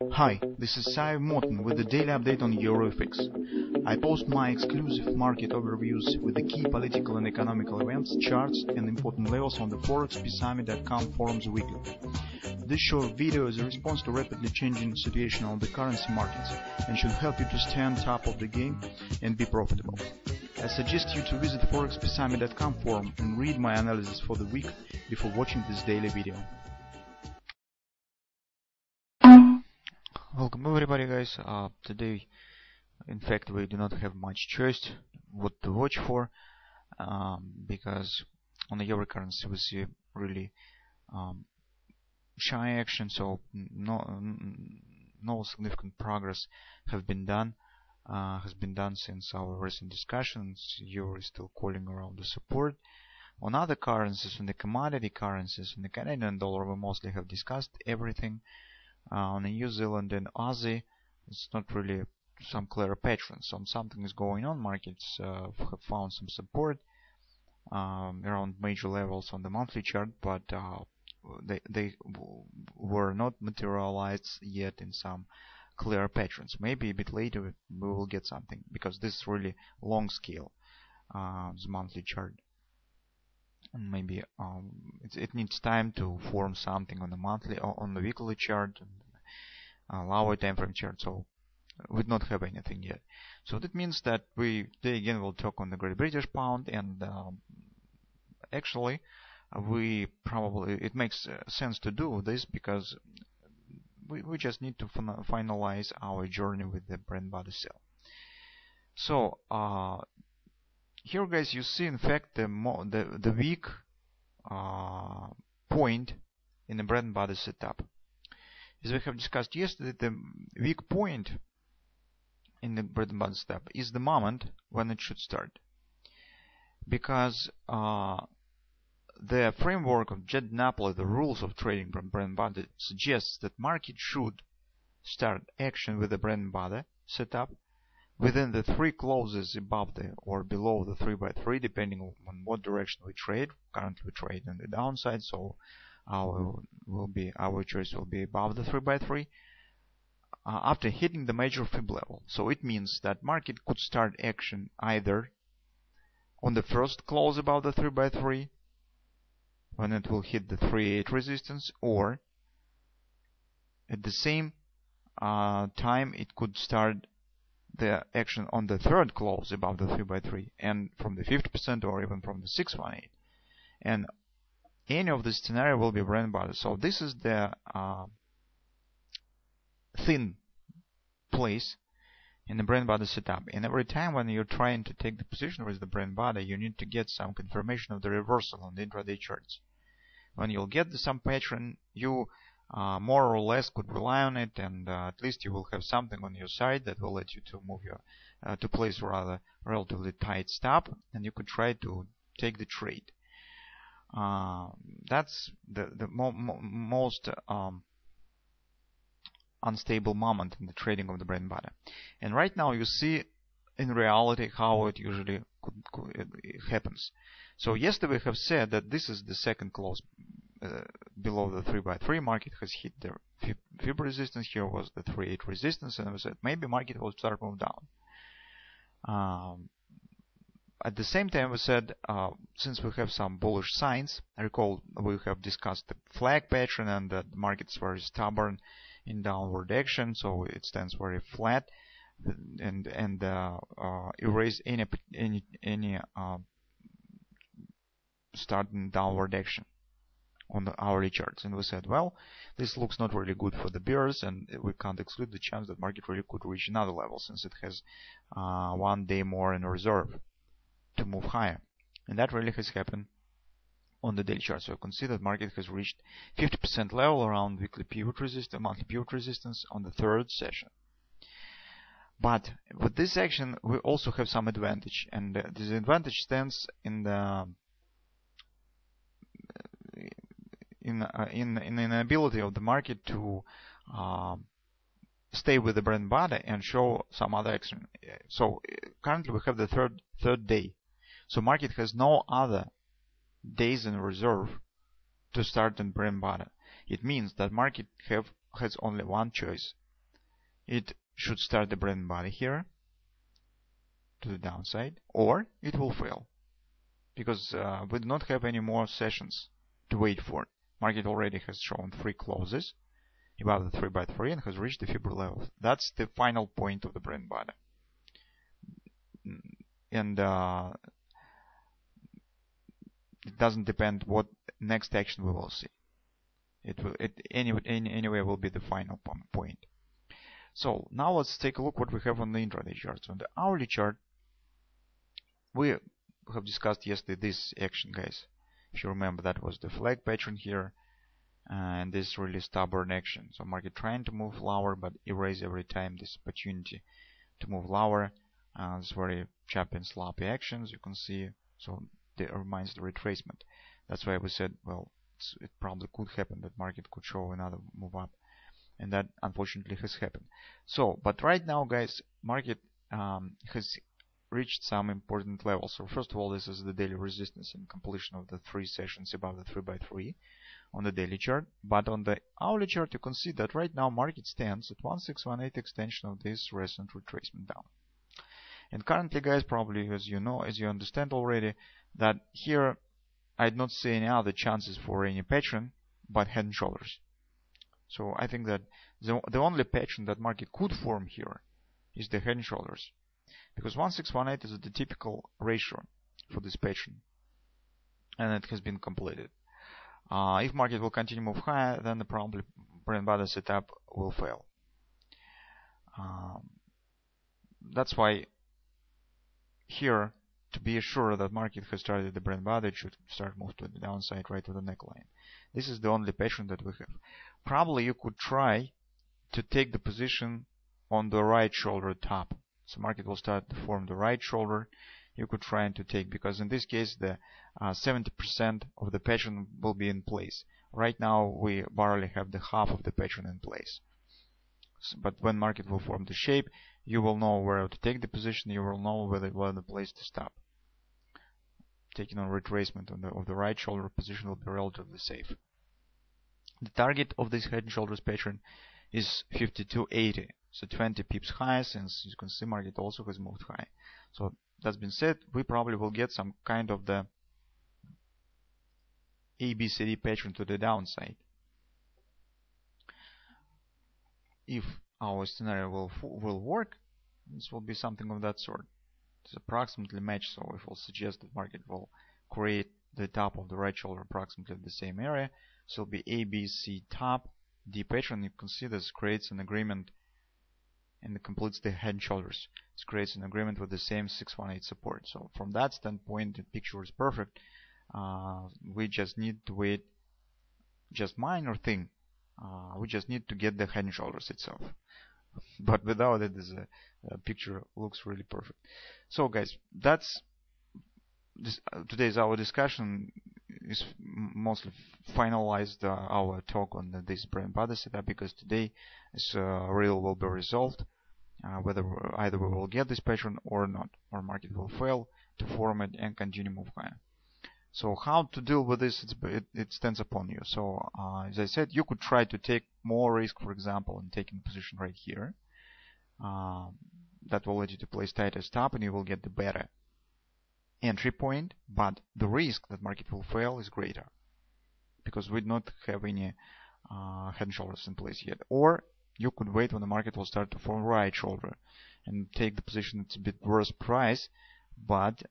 Hi, this is Sive Morten with the daily update on EuroFX. I post my exclusive market overviews with the key political and economical events, charts and important levels on the ForexPeaceArmy.com forums weekly. This short video is a response to rapidly changing situation on the currency markets and should help you to stay on top of the game and be profitable. I suggest you to visit ForexPeaceArmy.com forum and read my analysis for the week before watching this daily video. Welcome everybody guys. Today in fact we do not have much choice what to watch for, because on the euro currency we see really shy action, so no significant progress has been done since our recent discussions. Euro is still calling around the support. On other currencies, on the commodity currencies, on the Canadian dollar, we mostly have discussed everything. On the New Zealand and Aussie, it's not really some clear pattern. Something is going on. Markets have found some support around major levels on the monthly chart, but they were not materialized yet in some clear patterns. Maybe a bit later we will get something, because this is really long scale, the monthly chart. And maybe it needs time to form something on the monthly or on the weekly chart, and lower time frame chart. So we do not have anything yet. So that means that we today again will talk on the Great British Pound, and actually it makes sense to do this because we just need to finalize our journey with the Brent body sell. So here guys, you see in fact the weak point in the Brent body setup. As we have discussed yesterday, the weak point in the Brent body setup is the moment when it should start, because the framework of Jed Napoli, the rules of trading from Brent body, suggests that market should start action with the Brent body setup within the three closes above the or below the 3x3, depending on what direction we trade. Currently we trade on the downside, so our choice will be above the 3x3 after hitting the major fib level. So it means that market could start action either on the first close above the 3x3 when it will hit the 3.8 resistance, or at the same time it could start the action on the third close above the 3x3 and from the 50% or even from the 618, and any of this scenario will be Brent body. So this is the thin place in the Brent body setup, and every time when you're trying to take the position with the Brent body, you need to get some confirmation of the reversal on the intraday charts. When you'll get some pattern, you more or less could rely on it, and at least you will have something on your side that will let you to move your to place rather relatively tight stop, and you could try to take the trade. That's the most unstable moment in the trading of the Brent body. And right now you see in reality how it usually it happens. So yesterday we have said that this is the second close below the 3x3. Market has hit the fib resistance. Here was the 3.8 resistance, and we said maybe market will start move down. At the same time we said since we have some bullish signs, recall we have discussed the flag pattern and that the market is very stubborn in downward action, so it stands very flat and erase any starting downward action on the hourly charts. And we said, well, this looks not really good for the bears, and we can't exclude the chance that market really could reach another level, since it has 1 day more in reserve to move higher. And that really has happened on the daily chart. So you can see that market has reached 50% level around weekly pivot resistance, monthly pivot resistance on the third session. But with this action we also have some advantage, and this advantage stands in the inability of the market to stay with the Brent body and show some other action. So currently we have the third day, so market has no other days in reserve to start in Brent body. It means that market has only one choice, it should start the bread and butter here to the downside, or it will fail because we do not have any more sessions to wait for. Market already has shown 3 closes above the 3x3 and has reached the Fibber level. That's the final point of the bread and butter. And it doesn't depend what next action we will see. Anyway will be the final point. So now let's take a look what we have on the intraday chart. So on the hourly chart, we have discussed yesterday this action, guys. If you remember, that was the flag pattern here, and this really stubborn action. So market trying to move lower, but erase every time this opportunity to move lower. It's very choppy and sloppy actions, you can see. So it reminds the retracement. That's why we said, well, it probably could happen that market could show another move up, and that unfortunately has happened. So, but right now, guys, market has reached some important levels. So first of all, this is the daily resistance and completion of the 3 sessions above the 3x3 on the daily chart. But on the hourly chart, you can see that right now market stands at 1618 extension of this recent retracement down. And currently, guys, probably as you know, as you understand already, that here I do not see any other chances for any pattern but head and shoulders. So I think that the only pattern that market could form here is the head and shoulders, because 1618 is the typical ratio for this pattern, and it has been completed. If market will continue to move higher, then the probably bread and butter setup will fail. That's why here, to be assured that market has started the bread and butter, it should start move to the downside right to the neckline. This is the only pattern that we have. Probably you could try to take the position on the right shoulder top. So market will start to form the right shoulder. You could try to take, because in this case the 70% of the pattern will be in place. Right now we barely have the half of the pattern in place. But when market will form the shape, you will know where to take the position. You will know where the place to stop. Taking on retracement of the right shoulder position will be relatively safe. The target of this head and shoulders pattern is 52.80, so 20 pips higher, since you can see market also has moved high. So that's been said, we probably will get some kind of the ABCD pattern to the downside. If our scenario will work, this will be something of that sort. It's approximately matched, so it will suggest that market will create the top of the right shoulder approximately in the same area. So it'll be A, B, C top, D pattern. You can see this creates an agreement and it completes the head and shoulders. It creates an agreement with the same 618 support. So from that standpoint, the picture is perfect. We just need to wait, just minor thing. We just need to get the head and shoulders itself. But without it, this picture looks really perfect. So guys, that's today's our discussion is mostly finalized our talk on this bread and butter setup, because today this riddle will be resolved, whether either we will get this pattern or not, or market will fail to form it and continue move higher. So how to deal with this, it stands upon you. So as I said, you could try to take more risk, for example, in taking position right here. That will let you to place tighter stop and you will get the better entry point, but the risk that market will fail is greater because we do not have any head and shoulders in place yet. Or you could wait when the market will start to form right shoulder and take the position at a bit worse price, but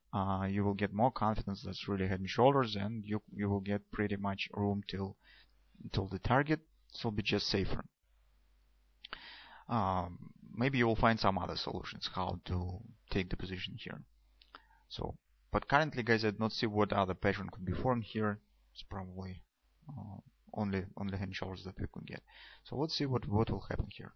you will get more confidence that's really head and shoulders, and you will get pretty much room till the target. So it'll be just safer. Maybe you will find some other solutions how to take the position here. So, but currently, guys, I do not see what other pattern could be formed here. It's probably only head and shoulders that we could get. So let's see what will happen here.